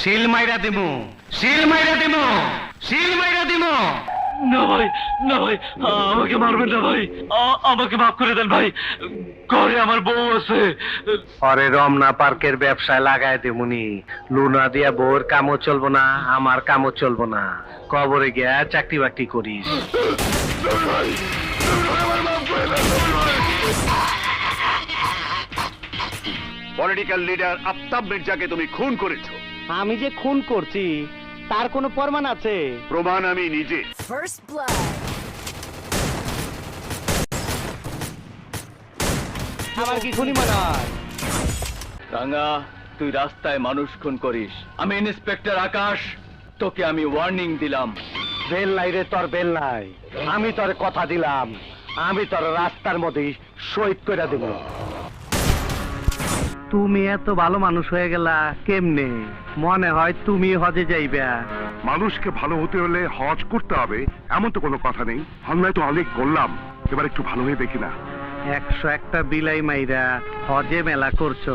শিল মাইরা দিমু, শিল মাইরা দিমু, শিল মাইরা দিমু। না ভাই, না ভাই, আমাকে মারবেন না ভাই, আমাকে মাফ করে দেন ভাই, ঘরে আমার বউ আছে। পরে রমনা পার্কের ব্যবসায় লাগাই দেবুনি। লুনা দিয়া বউর কামও চলবো না, আমার কামও চলবো না। কবরে গিয়া চাকরি বাকরি করিস। পলিটিক্যাল লিডার আফতাব মির্জাকে তুমি খুন করেছো। আমি যে খুন করছি তার কোনো প্রমাণ আছে? প্রমাণ আমি নিজে। First blood. আমার কি খুনি মনে হয়? রাঙা, তুই রাস্তায় মানুষ খুন করিস। আমি ইন্সপেক্টর আকাশ, তোকে আমি ওয়ার্নিং দিলাম। বেল নাই রে, তোর বেল নাই। আমি তোর কথা দিলাম, আমি তোর রাস্তার মধ্যে শহীদ করে দেব। তুমি এত ভালো মানুষ হয়ে গেলা কেমনে? মনে হয় তুমি হজে যাইবা। মানুষকে ভালো হতে হলে হজ করতে হবে এমন তো কোনো কথা নেই। অন্যায় তো অনেক করলাম, এবার একটু ভালো হয়ে দেখি না। 101টা বিলাই মাইরা হজে মেলা করছো।